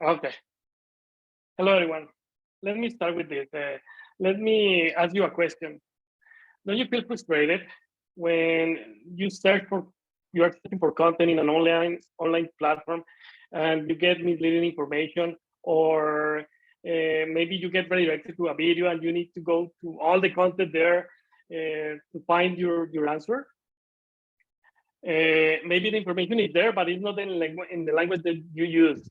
Okay. Hello, everyone. Let me start with this. Let me ask you a question. Don't you feel frustrated when you are searching for content in an online platform and you get misleading information, or maybe you get redirected to a video and you need to go to all the content there to find your answer? Maybe the information is there, but it's not in the language that you use.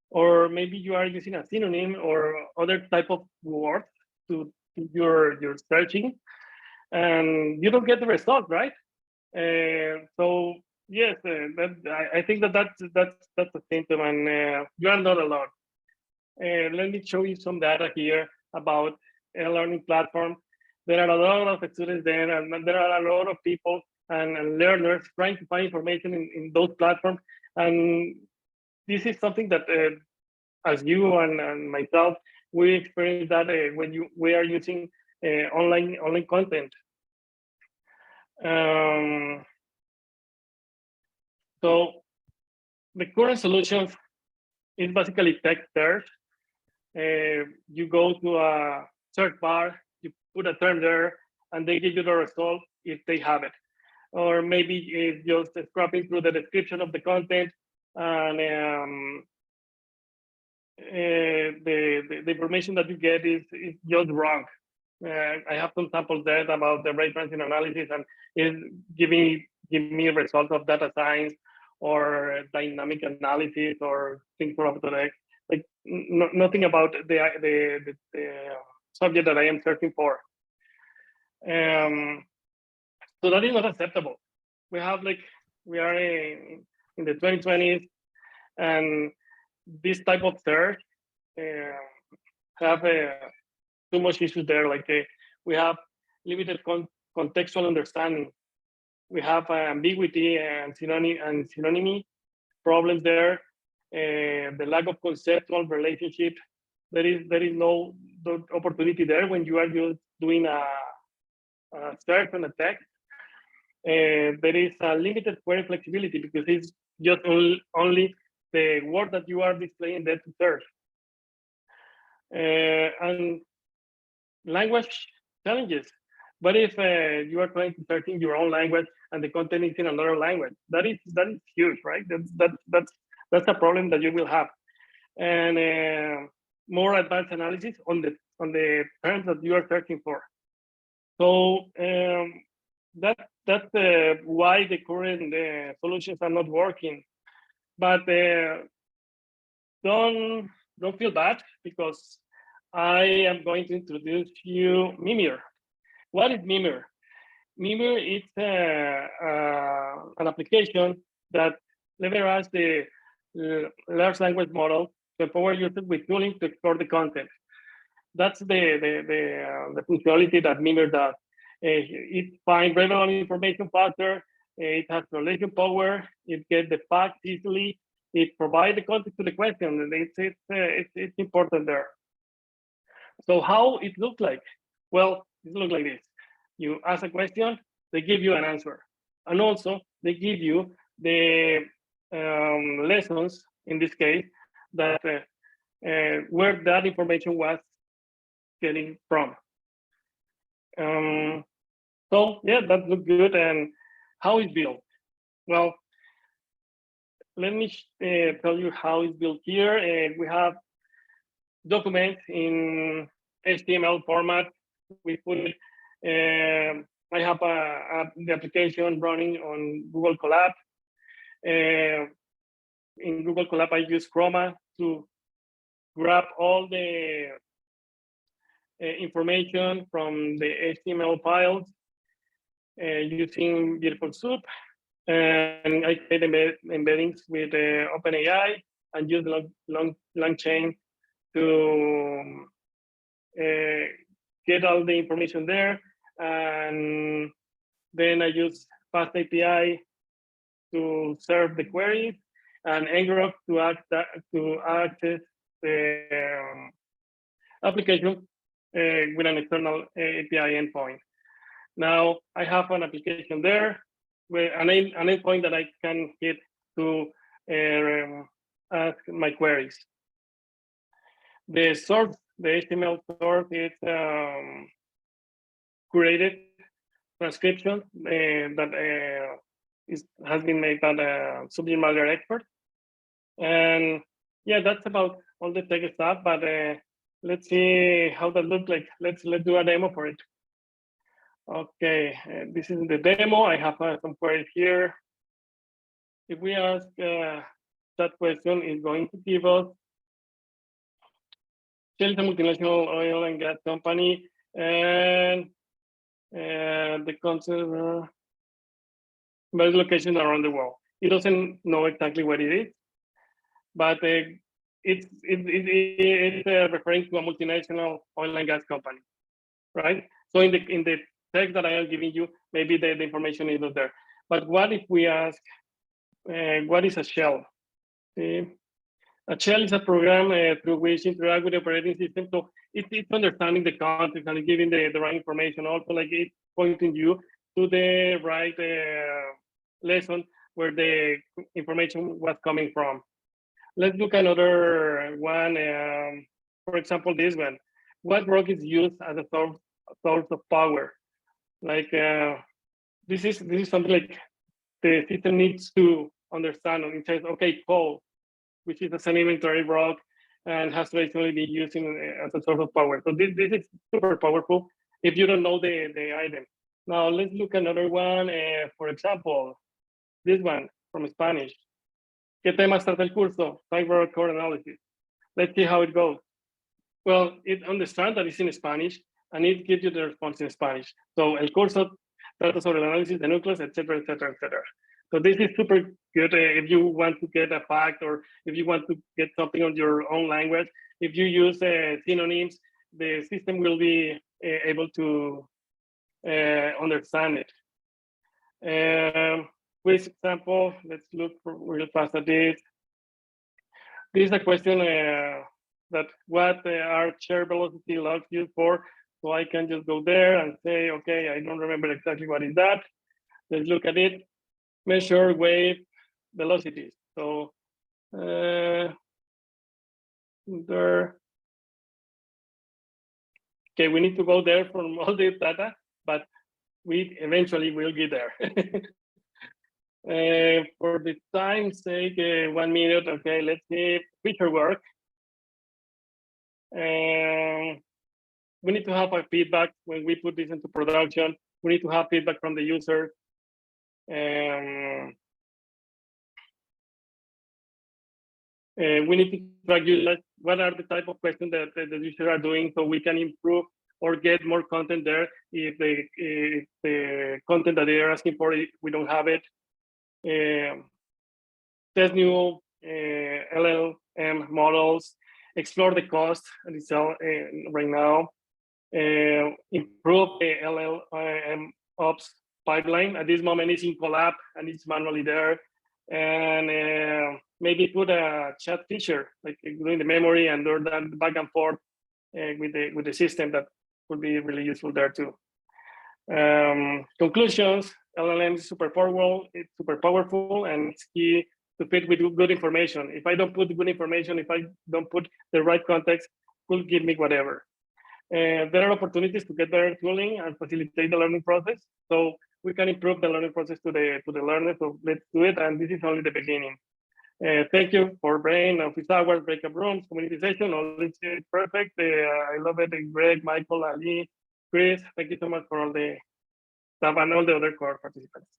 Or maybe you are using a synonym or other type of word to your searching, and you don't get the result, right? So yes, I think that's a symptom, and you are not alone. Let me show you some data here about a learning platform. There are a lot of students there, and there are a lot of people and learners trying to find information in those platforms. And this is something that, as you and myself, we experience that when we are using online content. So the current solutions is basically text search. You go to a search bar, you put a term there, and they give you the result if they have it. Or maybe it's just scraping through the description of the content, and the information that you get is just wrong. I have some samples there about the ray tracing analysis, and is giving me results of data science or dynamic analysis or things from the like nothing about the subject that I am searching for. So that is not acceptable. We are in the 2020s, and this type of search have too much issues there. Like we have limited contextual understanding. We have ambiguity and synonymy problems there. The lack of conceptual relationship. There is no opportunity there when you are just doing a search on a text. There is a limited query flexibility because it's just only the word that you are displaying there to search. And language challenges. But if you are trying to search in your own language and the content is in another language, that is huge, right? That's a problem that you will have. And more advanced analysis on the terms that you are searching for. So that's why the current solutions are not working. But don't feel bad, because I am going to introduce you Mimir. What is Mimir? Mimir is an application that leverages the large language model to empower users with tooling to explore the content. That's the functionality that Mimir does. It finds relevant information faster. It has relation power. It gets the facts easily. It provides the context to the question, and it's important there. So how it looks like? Well, it looks like this. You ask a question, they give you an answer. And also, they give you the lessons, in this case, that where that information was getting from. So yeah, that looks good. And how it's built? Well, let me tell you how it's built here. We have documents in HTML format. We put it. I have the application running on Google Colab. In Google Colab, I use Chroma to grab all the information from the HTML files using Beautiful Soup. And I create embeddings with OpenAI and use LangChain to get all the information there. And then I use Fast API to serve the queries, and ngrok to access the application with an external API endpoint. Now I have an application there with an endpoint that I can hit to ask my queries. The source, the HTML source is curated transcription that has been made by the subject matter expert. And yeah, that's about all the tech stuff, but let's see how that looks like. Let's do a demo for it. Okay, this is the demo. I have some queries here. If we ask that question, is going to give us Shell is a multinational oil and gas company, and the concept various locations around the world. It doesn't know exactly what it is, but it's referring to a multinational oil and gas company, right? So in the text that I am giving you, maybe the information is not there. But what if we ask, what is a shell? A shell is a program through which interact with the operating system. So it's understanding the context and giving the right information. Also, like it's pointing you to the right lesson where the information was coming from. Let's look at another one. For example, this one. What rock is used as a source of power? Like this is something like the system needs to understand. And it says, okay, coal, which is a sedimentary rock and has traditionally been used as a source of power. So this is super powerful if you don't know the item. Now let's look at another one. For example, this one from Spanish. ¿Qué temas trata el curso? Cyber core analysis. Let's see how it goes. Well, it understands that it's in Spanish and it gives you the response in Spanish. So el curso trata sobre el análisis de núcleos, etc., etc., etc. So this is super good if you want to get a fact or if you want to get something on your own language. If you use synonyms, the system will be able to understand it. Quiz example, let's look real fast at this. This is a question that what are share velocity logs used for? So I can just go there and say, okay, I don't remember exactly what is that. Let's look at it. Measure wave velocities. So there. Okay, we need to go there from all this data, but we eventually will get there. For the time's sake, 1 minute. Okay, let's see feature work. We need to have a feedback when we put this into production. We need to have feedback from the user. We need to track users. What are the type of questions that the users are doing so we can improve or get more content there if the content that they are asking for, we don't have it. Test new LLM models, explore the cost and it's right now. Improve the LLM ops pipeline. At this moment, it's in collab and it's manually there. And maybe put a chat feature, like doing the memory and do that back and forth with the system. That would be really useful there too. Conclusions: LLM is super powerful. It's super powerful, and it's key to fit with good information. If I don't put good information, if I don't put the right context, will give me whatever. There are opportunities to get better tooling and facilitate the learning process. So we can improve the learning process to the learner. So let's do it. And this is only the beginning. Thank you for Brain, office hours, breakup rooms, community session. All this is perfect. I love it. Greg, Michael, Ali, Chris, thank you so much for all the stuff and all the other core participants.